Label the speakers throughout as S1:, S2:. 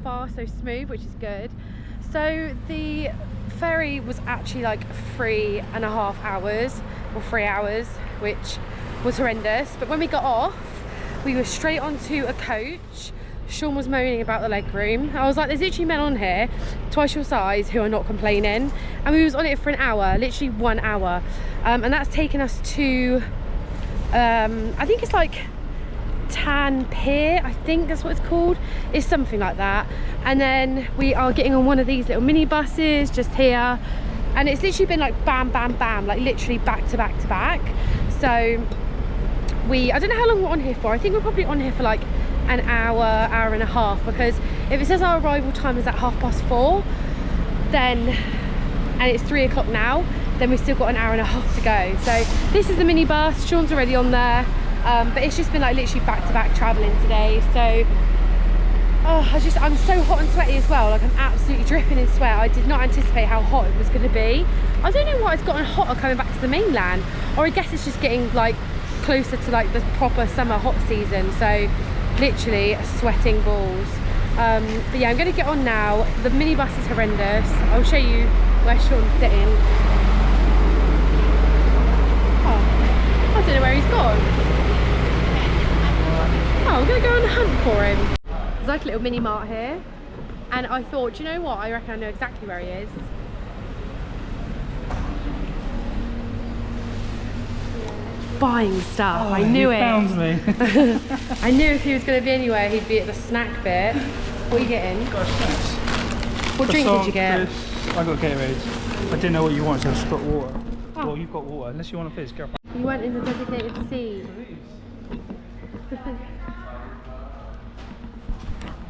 S1: far, so smooth, which is good. So the ferry was actually like 3.5 hours or 3 hours, which was horrendous. But when we got off, we were straight onto a coach. Sean was moaning about the leg room. I was like, there's literally men on here twice your size who are not complaining. And we was on it for an hour, literally 1 hour. And that's taken us to, I think it's like Tan Pier, I think that's what it's called. It's something like that. And then we are getting on one of these little mini buses just here. And it's literally been like bam, bam, bam, like literally back to back to back. So I don't know how long we're on here for. I think we're probably on here for like an hour, hour and a half, because if it says our arrival time is at 4:30, then, and it's 3 o'clock now, then we've still got an hour and a half to go. So this is the mini bus, Sean's already on there, but it's just been like literally back to back traveling today. So I'm so hot and sweaty as well, like I'm absolutely dripping in sweat. I did not anticipate how hot it was going to be. I don't know why it's gotten hotter coming back to the mainland, or I guess it's just getting like closer to like the proper summer hot season. So literally sweating balls. But yeah, I'm going to get on now. The minibus is horrendous. I'll show you where Sean's sitting. Oh, I don't know where he's gone. Oh, I'm going to go on a hunt for him. There's like a little mini mart here, and I thought, do you know what? I reckon I know exactly where he is. Buying stuff. I knew it.
S2: Found me.
S1: I knew if he was going to be anywhere, he'd be at the snack bit. What are you getting?
S2: Got snacks.
S1: What drink did you get?
S2: Fish. I got Gatorade. I didn't know what you wanted, so I just got water. Oh. Well, you've got water. Unless you want a fish, go.
S1: You went in the designated seat.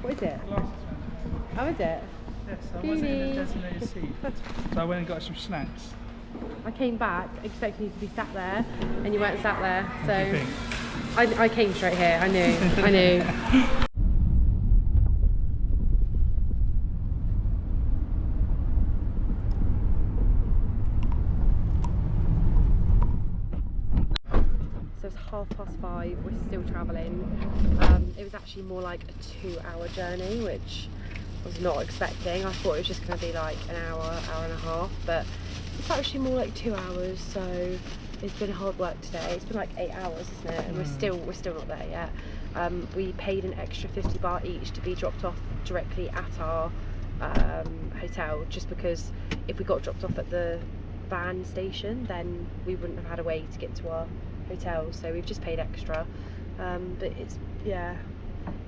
S1: What is it? Oh, is it?
S2: Yes, I wasn't in the designated seat. So I went and got some snacks.
S1: I came back expecting you to be sat there, and you weren't sat there.
S2: What do you think?
S1: I came straight here. I knew. I knew. So it's 5:30. We're still travelling. It was actually more like a 2-hour journey, which I was not expecting. I thought it was just going to be like an hour, hour and a half, but it's actually more like 2 hours. So it's been hard work today. It's been like 8 hours, isn't it? And we're still not there yet. We paid an extra 50 baht each to be dropped off directly at our hotel, just because if we got dropped off at the van station, then we wouldn't have had a way to get to our hotel. So we've just paid extra. But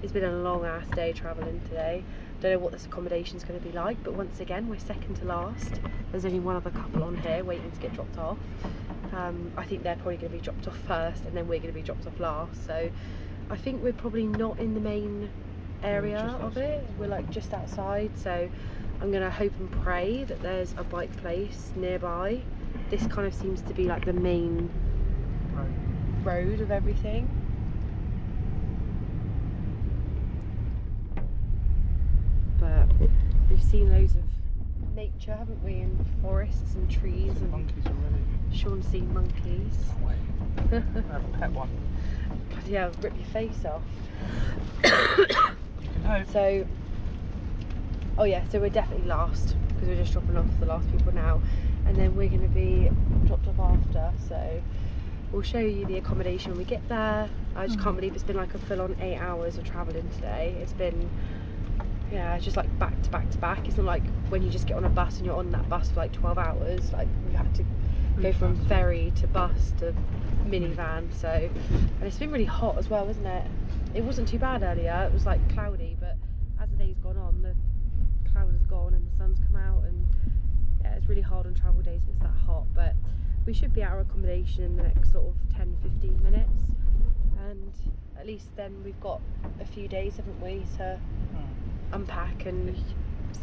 S1: it's been a long ass day travelling today. Don't know what this accommodation is going to be like, but once again we're second to last. There's only one other couple on here waiting to get dropped off. I think they're probably going to be dropped off first, and then we're going to be dropped off last. So I think we're probably not in the main area of it. We're like just outside, so I'm going to hope and pray that there's a bike place nearby. This kind of seems to be like the main road of everything. But we've seen loads of nature, haven't we, and forests and trees and
S2: monkeys already.
S1: Sean's seen monkeys.
S2: Oh, wait. I have a pet one.
S1: Bloody hell, rip your face off.
S2: You can hope.
S1: So, oh yeah, so we're definitely last, because we're just dropping off the last people now, and then we're going to be dropped off after. So we'll show you the accommodation when we get there. I just can't believe it's been like a full-on 8 hours of travelling today. It's been, yeah, just like back to back to back. It's not like when you just get on a bus and you're on that bus for like 12 hours. Like we've had to go from ferry to bus to minivan. So, and it's been really hot as well, isn't it? It wasn't too bad earlier. It was like cloudy, but as the day's gone on, the cloud has gone and the sun's come out, and yeah, it's really hard on travel days when it's that hot. But we should be at our accommodation in the next sort of 10-15 minutes, and at least then we've got a few days, haven't we, to unpack and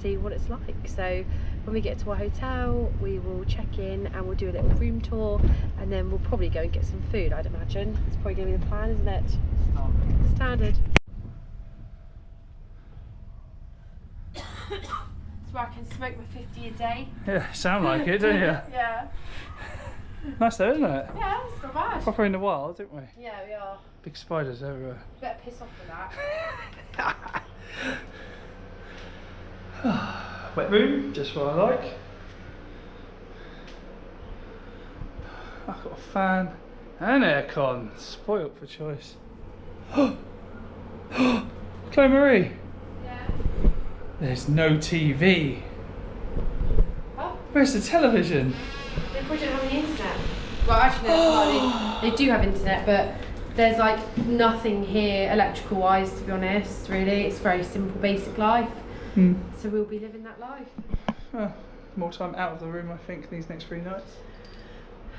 S1: see what it's like. So when we get to our hotel, we will check in and we'll do a little room tour, and then we'll probably go and get some food, I'd imagine. It's probably going to be the plan, isn't it? Standard. It's where I can smoke my 50 a day.
S2: Yeah, sound like it, don't you?
S1: Yeah.
S2: Nice though, isn't it?
S1: Yeah, it's not bad.
S2: Proper in the wild, didn't we?
S1: Yeah, we are.
S2: Big spiders everywhere.
S1: Better piss off with that.
S2: Wet room, just what I like. I've got a fan and aircon. Spoilt for choice. Chloe Marie.
S1: Yeah.
S2: There's no TV.
S1: Oh.
S2: Where's the television?
S1: They probably don't have any internet. Well, actually, no, they do have internet, but there's like nothing here electrical wise, to be honest, really. It's very simple, basic life. So we'll be living that life.
S2: More time out of the room, I think, these next 3 nights.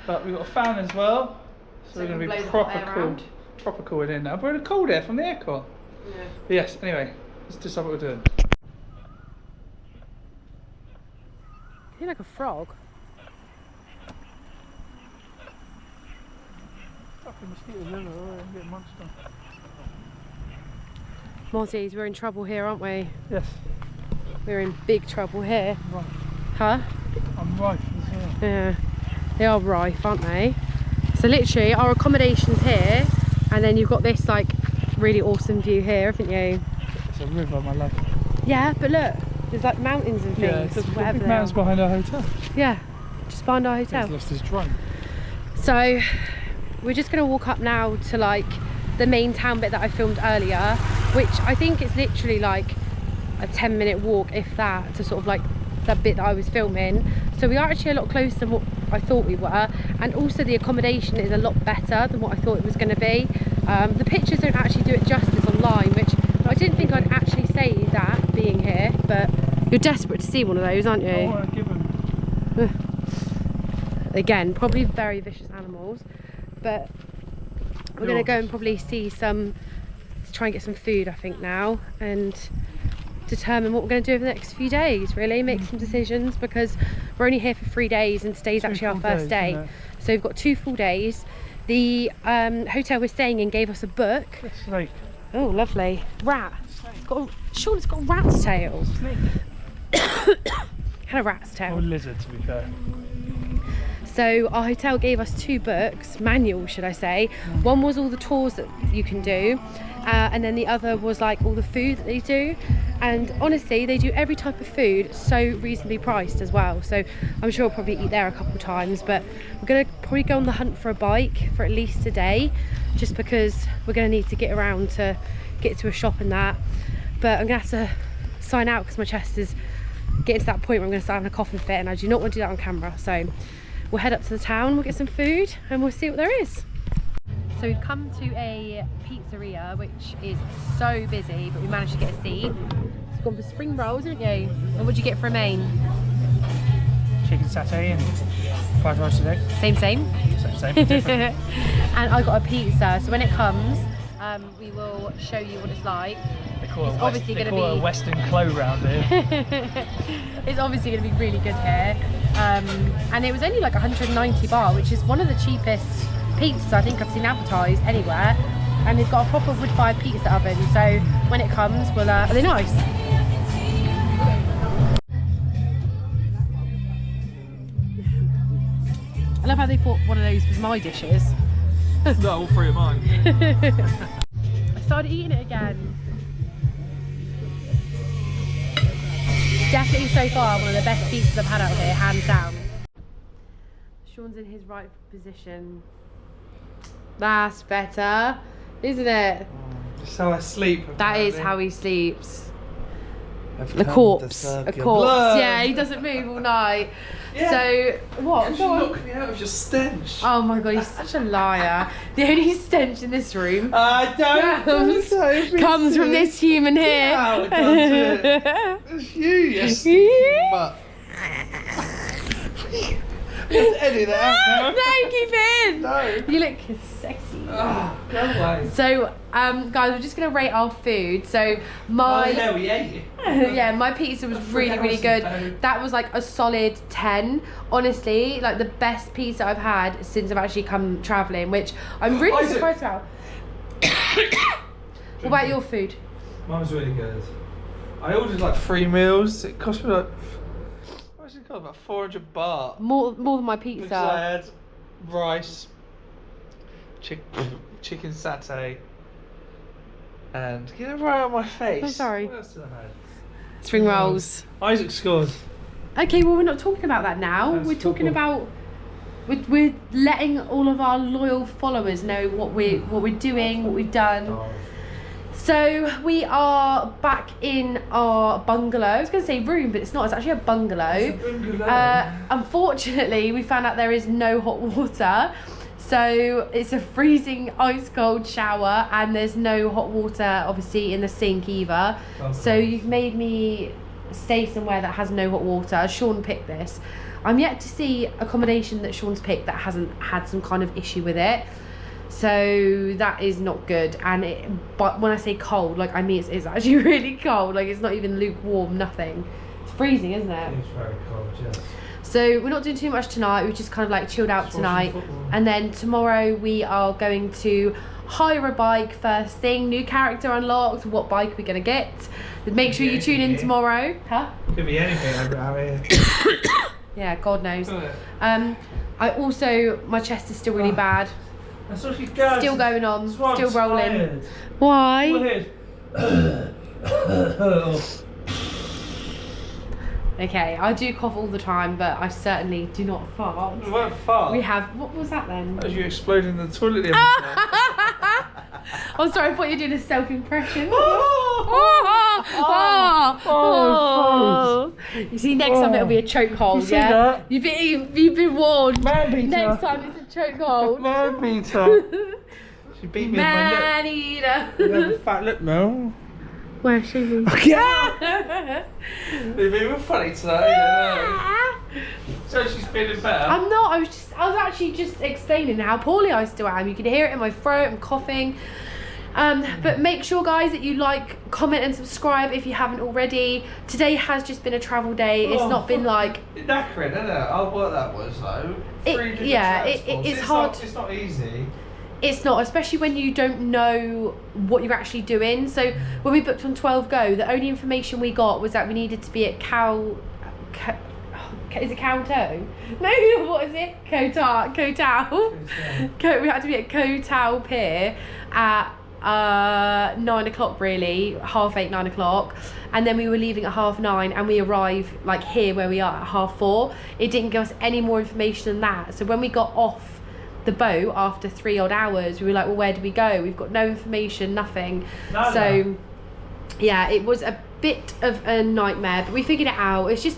S2: But we've got a fan as well, so we're going to be proper cool in here now. We're in the cold air from the aircon.
S1: Yeah.
S2: But yes, anyway, let's decide what we're doing.
S1: You're like a frog.
S2: Fucking mosquitoes everywhere, I'm getting munched on.
S1: Mozzies, we're in trouble here, aren't we?
S2: Yes.
S1: We're in big trouble here.
S2: Right.
S1: Huh?
S2: I'm rife as well.
S1: Yeah. They are rife, aren't they? So literally, our accommodation's here, and then you've got this like really awesome view here, haven't you?
S2: It's a river, my love.
S1: Yeah, but look, there's like mountains and things.
S2: Yeah, there's
S1: whatever
S2: big mountains behind our hotel.
S1: Yeah, just behind our hotel.
S2: He's lost his drone.
S1: So we're just gonna walk up now to like the main town bit that I filmed earlier, which I think is literally like a 10-minute walk, if that, to sort of like that bit that I was filming. So we are actually a lot closer than what I thought we were, and also the accommodation is a lot better than what I thought it was going to be. The pictures don't actually do it justice online, which I didn't think I'd actually say that being here, but you're desperate to see one of those, aren't you?
S2: I want to give them.
S1: Again, probably very vicious animals, but we're going to go and probably see some, try and get some food I think now, and determine what we're going to do over the next few days, really make some decisions, because we're only here for 3 days and today's actually our first day. So we've got 2 full days. The hotel we're staying in gave us a book.
S2: It's like,
S1: oh lovely, rat. Sean's got a rat's tail.
S2: Snake.
S1: Had a rat's tail.
S2: Or lizard, to be fair.
S1: So our hotel gave us 2 books, manuals should I say. One was all the tours that you can do, and then the other was like all the food that they do. And honestly, they do every type of food so reasonably priced as well. So I'm sure I'll probably eat there a couple of times, but we're gonna probably go on the hunt for a bike for at least a day, just because we're gonna need to get around to get to a shop and that. But I'm gonna have to sign out because my chest is getting to that point where I'm gonna start having a coughing fit, and I do not want to do that on camera. So we'll head up to the town, we'll get some food, and we'll see what there is. So we've come to a pizzeria, which is so busy, but we managed to get a seat. It's gone for spring rolls, haven't you? And what'd you get for a main?
S2: Chicken satay and fried rice today.
S1: Same.
S2: Same, different.
S1: And I got a pizza, so when it comes, we will show you what it's like.
S2: They call
S1: It's
S2: it
S1: obviously
S2: they
S1: gonna
S2: call it
S1: be
S2: a Western clo round here.
S1: It's obviously going to be really good here, and it was only like 190 baht, which is one of the cheapest pizzas I think I've seen advertised anywhere. And they've got a proper wood-fired pizza oven, so when it comes, we'll are they nice? I love how they thought one of those was my dishes.
S2: No, all 3 of mine.
S1: I started eating it again. Definitely so far one of the best pizzas I've had out here, hands down. Sean's in his right position. That's better, isn't it?
S2: That's how I sleep.
S1: That is how he sleeps.
S3: I've
S1: A
S3: come
S1: corpse.
S3: to suck
S1: A
S3: your
S1: corpse.
S3: blood.
S1: Yeah, he doesn't move all night.
S3: Yeah.
S1: So what?
S3: You
S1: Go on.
S3: knocked me out with your stench.
S1: Oh my god, he's such a liar. The only stench in this room
S3: I don't
S1: comes from this human here.
S3: No, it doesn't. It's you, you stinky butt. Let's edit that out now.
S1: No, keep it in.
S3: No.
S1: You look sexy.
S3: Oh, go away.
S1: So, guys, we're just gonna rate our food. So my
S3: Oh, yeah, we ate it.
S1: yeah, my pizza was really good. That was like a solid 10. Honestly, like the best pizza I've had since I've actually come traveling, which I'm really
S3: Isaac.
S1: surprised about. What about your food?
S3: Mine was really good. I ordered like 3 meals. It cost me like, what was it called? About 400 baht.
S1: More than my
S3: Because
S1: pizza.
S3: I had rice, chicken satay, and get it right on my face.
S1: I'm sorry.
S3: What else did I have?
S1: Spring rolls.
S3: Isaac scored.
S1: Okay, well we're not talking about that now.
S3: That's
S1: we're talking
S3: football.
S1: about we're letting all of our loyal followers know what we're doing, what we've done.
S3: Oh.
S1: So we are back in our bungalow. I was going to say room, but it's not. It's actually a bungalow.
S3: It's a bungalow.
S1: Unfortunately, we found out there is no hot water. So it's a freezing ice cold shower and there's no hot water obviously in the sink either. So you've made me stay somewhere that has no hot water. Sean picked this. I'm yet to see accommodation that Sean's picked that hasn't had some kind of issue with it. So that is not good. But when I say cold, like I mean it's actually really cold. Like it's not even lukewarm, nothing. It's freezing, isn't it?
S3: It's very cold, yes.
S1: So we're not doing too much tonight. We've just kind of like chilled out tonight. And then tomorrow we are going to hire a bike first thing. New character unlocked. What bike are we going to get? Make sure you tune in tomorrow. Huh?
S3: Could be anything out here.
S1: Yeah, God knows. I also, my chest is still really bad.
S3: That's what she does.
S1: Still going on.
S3: That's why I'm
S1: Still rolling.
S3: tired.
S1: Why?
S3: Go
S1: Okay, I do cough all the time, but I certainly do not fart.
S3: It won't fart.
S1: We have, what was that then?
S3: As you exploding in the toilet the other time.
S1: Oh, sorry, I thought you were doing a self-impression. You see, next time it'll be a chokehold, yeah?
S3: That?
S1: You've been warned.
S3: Man beater.
S1: Next time it's a chokehold.
S3: Man beater. She beat me with my lip.
S1: Man eater.
S3: You have a fat lip now.
S1: Where's she?
S3: Yeah. They've been funny today. So she's feeling better.
S1: I'm not. I was actually just explaining how poorly I still am. You can hear it in my throat. I'm coughing. But make sure, guys, that you like, comment, and subscribe if you haven't already. Today has just been a travel day. It's not been like.
S3: Knackering, isn't it? Oh, what that was though.
S1: It's hard.
S3: It's not easy.
S1: It's not, especially when you don't know what you're actually doing. So when we booked on 12 Go, the only information we got was that we needed to be at is it Khao Sok? No, what is it? Koh Tao. We had to be at Koh Tao Pier at 9 o'clock, really, 8:30, 9 o'clock, and then we were leaving at 9:30, and we arrived like here where we are at 4:30. It didn't give us any more information than that. So when we got off the boat after 3 odd hours, we were like, well, where do we go? We've got no information, nothing. So yeah, it was a bit of a nightmare, but we figured it out. It's just,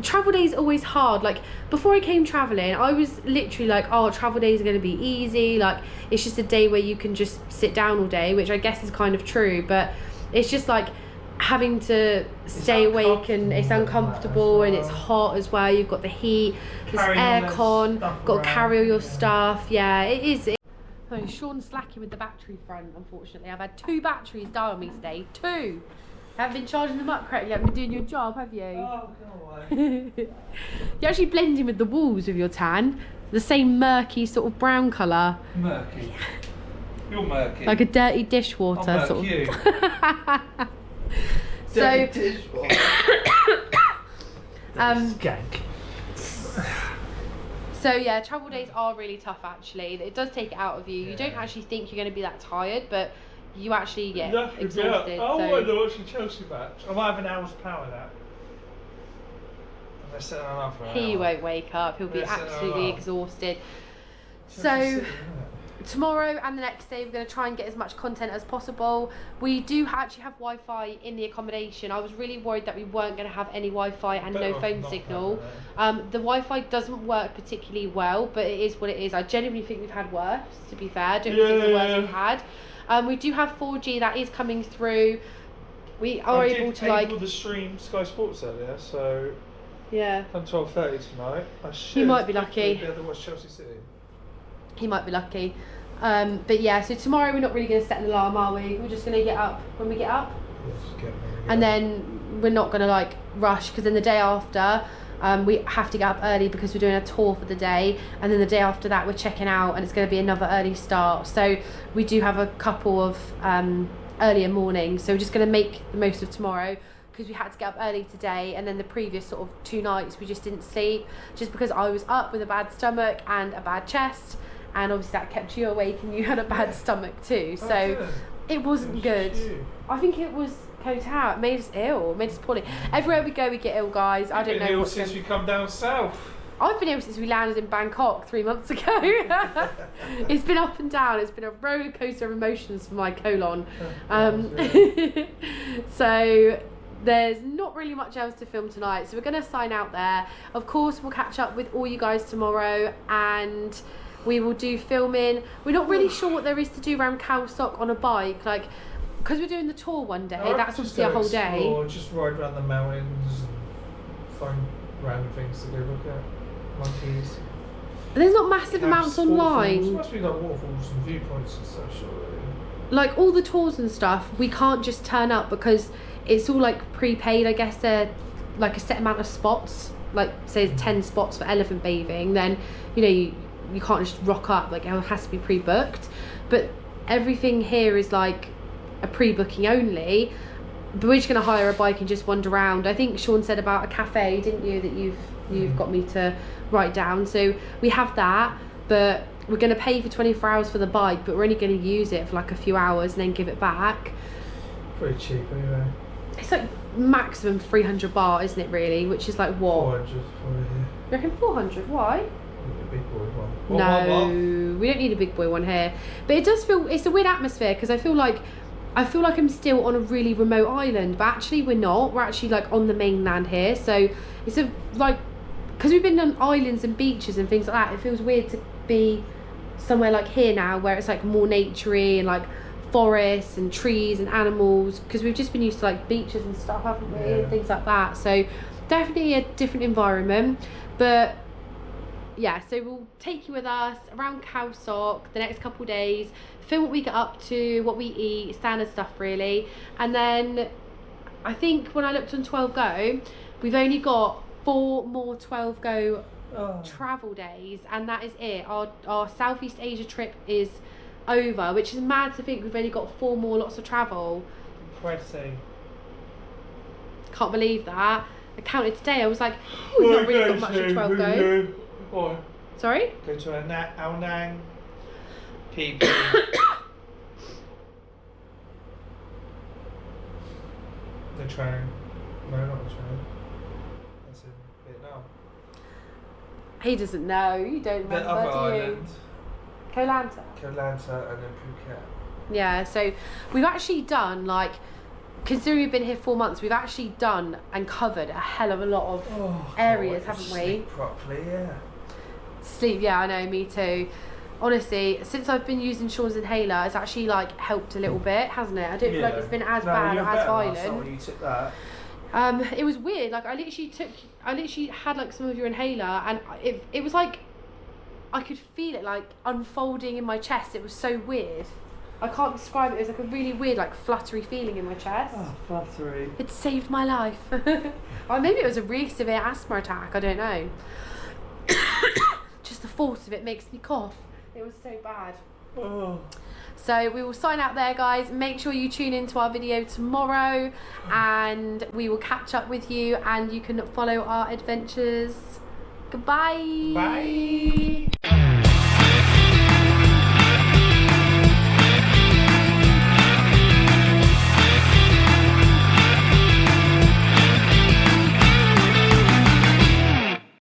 S1: travel days are always hard. Like before I came traveling, I was literally like, oh, travel days are going to be easy, like it's just a day where you can just sit down all day, which I guess is kind of true, but it's just like having to stay awake, and it's uncomfortable, and it's hot as well. You've got the heat, there's aircon, got to carry all your stuff. Yeah, it is. Oh, Sean's slacking with the battery front, unfortunately. I've had 2 batteries die on me today. 2. Haven't been charging them up correctly. You haven't been doing your job, have you?
S3: Oh, go away.
S1: You're actually blending with the walls with your tan. The same murky sort of brown colour.
S3: Murky. You're murky.
S1: Like a dirty dishwater
S3: I'll
S1: sort of.
S3: you.
S1: So
S3: Skank.
S1: So yeah, travel days are really tough actually. It does take it out of you. You don't actually think you're going to be that tired, but you actually get exhausted.
S3: I
S1: so.
S3: want to watch the Chelsea match. I might have an hour's power that. They're setting on up for an
S1: He
S3: hour.
S1: won't wake up. He'll be
S3: They're setting
S1: absolutely
S3: on up.
S1: exhausted.
S3: Chelsea's
S1: So
S3: City, isn't it?
S1: tomorrow and the next day we're going to try and get as much content as possible. We do actually have Wi-Fi in the accommodation. I was really worried that we weren't going to have any Wi-Fi and
S3: Better
S1: no
S3: off
S1: phone
S3: not
S1: signal.
S3: having
S1: The Wi-Fi doesn't work particularly well, but it is what it is. I genuinely think we've had worse, to be fair. I don't think it's the worst we've had. We do have 4G that is coming through. We are able to like.
S3: the stream Sky Sports earlier, so
S1: Yeah.
S3: on 12:30 tonight. I should.
S1: He might be lucky.
S3: Be able to watch Chelsea City.
S1: He might be lucky. But yeah, so tomorrow we're not really going to set an alarm, are we? We're just going to get up when we get up. And then we're not going to like rush, because then the day after we have to get up early because we're doing a tour for the day, and then the day after that we're checking out and it's going to be another early start. So we do have a couple of earlier mornings, so we're just going to make the most of tomorrow, because we had to get up early today, and then the previous sort of 2 nights we just didn't sleep, just because I was up with a bad stomach and a bad chest, and obviously that kept you awake and you had a bad stomach too, so it wasn't good. I think it was hotel. It made us ill. It made us poorly. Everywhere we go, we get ill, guys. I don't know.
S3: Ill since we come down south.
S1: I've been ill since we landed in Bangkok 3 months ago. It's been up and down. It's been a roller coaster of emotions for my colon. So there's not really much else to film tonight. So we're going to sign out there. Of course, we'll catch up with all you guys tomorrow and we will do filming. We're not really sure what there is to do around Khao Sok on a bike. Like, because we're doing the tour one day, that's obviously a whole day.
S3: Or just ride around the mountains and find random things to go look at. Monkeys.
S1: There's not massive amounts online.
S3: There must be like waterfalls and viewpoints and stuff, surely.
S1: Like all the tours and stuff, we can't just turn up because it's all like prepaid. I guess they're like a set amount of spots. Like say 10 spots for elephant bathing, then you can't just rock up. Like it has to be pre-booked. But everything here is like a pre-booking only. But we're just gonna hire a bike and just wander around. I think Sean said about a cafe, didn't you? That you've got me to write down. So we have that, but we're going to pay for 24 hours for the bike, but we're only going to use it for like a few hours and then give it back.
S3: Pretty cheap anyway.
S1: It's like maximum 300 baht, isn't it really? Which is like what?
S3: 400 for here.
S1: You reckon 400? Why?
S3: The big boy one.
S1: No, we don't need a big boy one here. But it does feel, it's a weird atmosphere because I feel like I'm still on a really remote island, but actually we're not. We're actually like on the mainland here. So it's a like, because we've been on islands and beaches and things like that, it feels weird to be somewhere like here now where it's like more naturey and like forests and trees and animals, because we've just been used to like beaches and stuff, haven't we?
S3: Yeah.
S1: And things like that. So definitely a different environment. But yeah, so we'll take you with us around Khao Sok the next couple of days, film what we get up to, what we eat, standard stuff really. And then I think when I looked on 12 Go, we've only got 4 more 12 Go travel days, and that is it. Our Southeast Asia trip is over, which is mad to think we've only got 4 more lots of travel.
S3: Depressing.
S1: Can't believe that. I counted today, I was like, oh, we've not really got much of 12 Go.
S3: Or
S1: Sorry?
S3: go to Ao Nang. PB. The train. No, not the train. That's in Vietnam.
S1: He doesn't know. You don't remember,
S3: The other
S1: do you?
S3: island.
S1: Koh Lanta.
S3: Koh Lanta and then Phuket.
S1: Yeah, so we've actually done, like, considering we've been here 4 months, we've actually done and covered a hell of a lot of areas, haven't we?
S3: Sleep properly, yeah.
S1: Sleep, yeah, I know, me too. Honestly, since I've been using Sean's inhaler, it's actually like helped a little bit, hasn't it? I don't feel like it's been as bad or as violent.
S3: When you took that.
S1: It was weird. Like I literally had like some of your inhaler, and it was like I could feel it like unfolding in my chest. It was so weird. I can't describe it. It was like a really weird, like fluttery feeling in my chest.
S3: Oh, fluttery.
S1: It saved my life. Or maybe it was a really severe asthma attack. I don't know. Just the thought of it makes me cough. It was so bad.
S3: Oh.
S1: So we will sign out there, guys. Make sure you tune into our video tomorrow, and we will catch up with you, and you can follow our adventures. Goodbye.
S3: Bye.